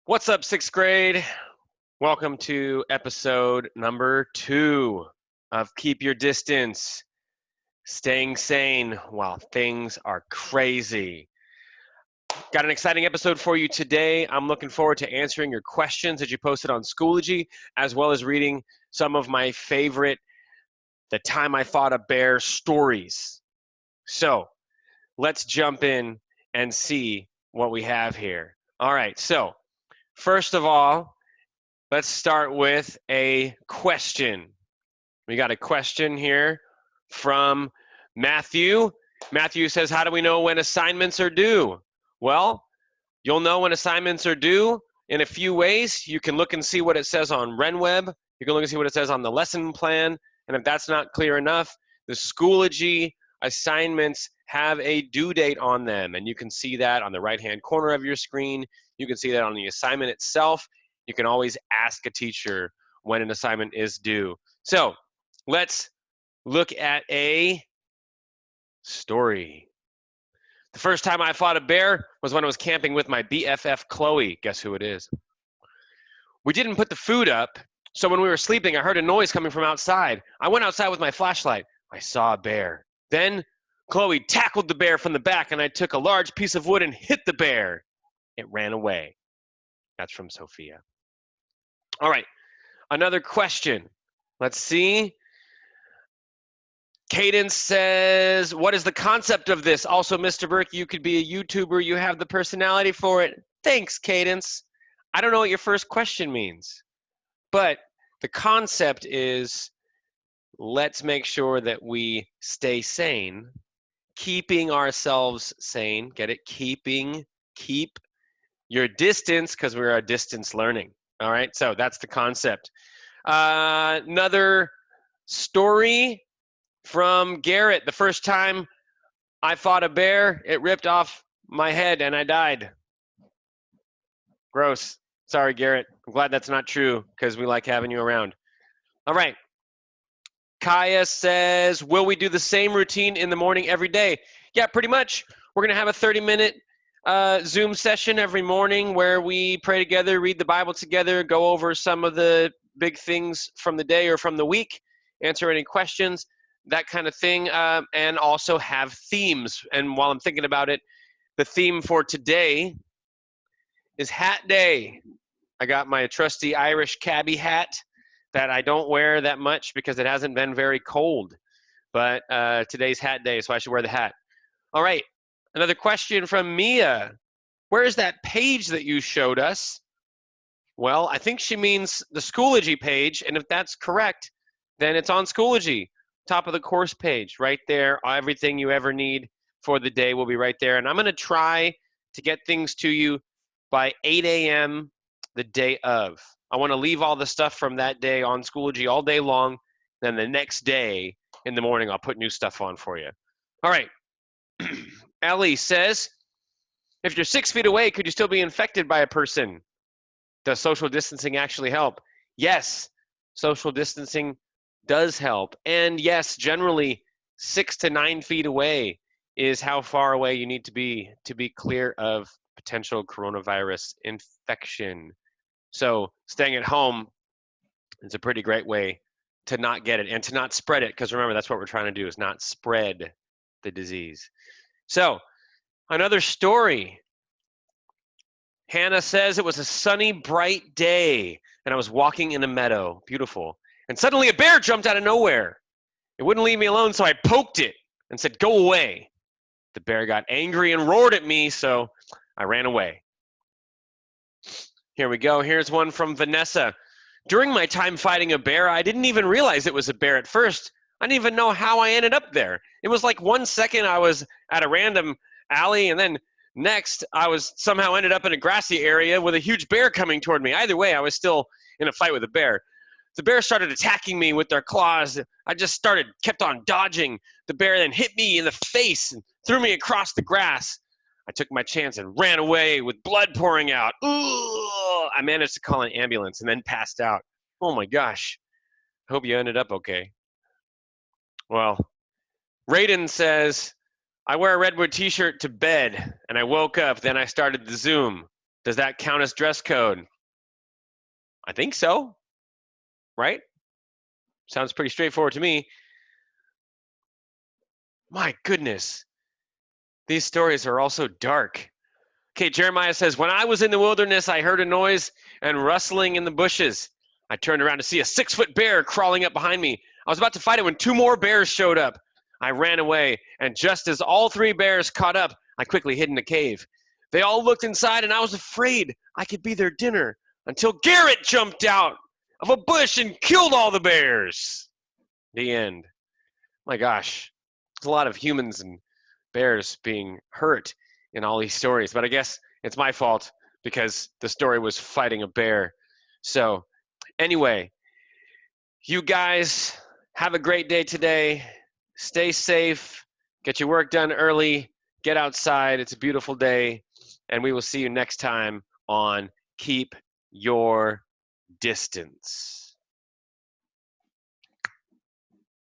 What's up, sixth grade? Welcome to episode number 2 of Keep Your Distance, Staying Sane While Things Are Crazy. Got an exciting episode for you today. I'm looking forward to answering your questions that you posted on Schoology, as well as reading some of my favorite The Time I Fought a Bear stories. So let's jump in and see what we have here. All right, so first of all, let's start with a question. We got a question here from Matthew. Matthew says, how do we know when assignments are due? Well, you'll know when assignments are due in a few ways. You can look and see what it says on RenWeb. You can look and see what it says on the lesson plan. And if that's not clear enough, the Schoology assignments have a due date on them. And you can see that on the right-hand corner of your screen. You can see that on the assignment itself. You can always ask a teacher when an assignment is due. So let's look at a story. The first time I fought a bear was when I was camping with my BFF, Chloe. Guess who it is? We didn't put the food up, so when we were sleeping, I heard a noise coming from outside. I went outside with my flashlight. I saw a bear. Then Chloe tackled the bear from the back, and I took a large piece of wood and hit the bear. It ran away. That's from Sophia. All right, another question. Let's see. Cadence says, what is the concept of this? Also, Mr. Burke, you could be a YouTuber. You have the personality for it. Thanks, Cadence. I don't know what your first question means, but the concept is let's make sure that we stay sane, keeping ourselves sane. Get it? Keep your distance, because we're a distance learning. All right, so that's the concept. Another story from Garrett. The first time I fought a bear, it ripped off my head and I died. Gross. Sorry, Garrett. I'm glad that's not true because we like having you around. All right. Kaya says, will we do the same routine in the morning every day? Yeah, pretty much. We're going to have a 30-minute Zoom session every morning where we pray together, read the Bible together, go over some of the big things from the day or from the week, answer any questions, that kind of thing, and also have themes. And while I'm thinking about it, the theme for today is Hat Day. I got my trusty Irish cabbie hat that I don't wear that much because it hasn't been very cold. But today's Hat Day, so I should wear the hat. All right, another question from Mia. Where is that page that you showed us? Well, I think she means the Schoology page, and if that's correct, then it's on Schoology. Top of the course page, right there. Everything you ever need for the day will be right there. And I'm going to try to get things to you by 8 a.m. the day of. I want to leave all the stuff from that day on Schoology all day long. Then the next day in the morning, I'll put new stuff on for you. All right. Ellie says, if you're 6 feet away, could you still be infected by a person? Does social distancing actually help? Yes, social distancing does help. And yes, generally 6 to 9 feet away is how far away you need to be clear of potential coronavirus infection. So staying at home is a pretty great way to not get it and to not spread it, because remember, that's what we're trying to do, is not spread the disease. So another story. Hannah says, it was a sunny, bright day, and I was walking in a meadow. Beautiful. And suddenly a bear jumped out of nowhere. It wouldn't leave me alone, so I poked it and said, go away. The bear got angry and roared at me, so I ran away. Here we go. Here's one from Vanessa. During my time fighting a bear, I didn't even realize it was a bear at first. I didn't even know how I ended up there. It was like 1 second I was at a random alley, and then next I was somehow ended up in a grassy area with a huge bear coming toward me. Either way, I was still in a fight with a bear. The bear started attacking me with their claws. I just kept on dodging. The bear then hit me in the face and threw me across the grass. I took my chance and ran away with blood pouring out. Ooh! I managed to call an ambulance and then passed out. Oh my gosh. I hope you ended up okay. Well, Raiden says, I wear a redwood t-shirt to bed and I woke up, then I started the Zoom. Does that count as dress code? I think so, right? Sounds pretty straightforward to me. My goodness, these stories are also dark. Okay, Jeremiah says, when I was in the wilderness, I heard a noise and rustling in the bushes. I turned around to see a 6-foot bear crawling up behind me. I was about to fight it when 2 more bears showed up. I ran away, and just as all 3 bears caught up, I quickly hid in a cave. They all looked inside, and I was afraid I could be their dinner until Garrett jumped out of a bush and killed all the bears. The end. My gosh, there's a lot of humans and bears being hurt in all these stories, but I guess it's my fault because the story was fighting a bear. So, anyway, you guys have a great day today. Stay safe, get your work done early, get outside. It's a beautiful day, and we will see you next time on Keep Your Distance.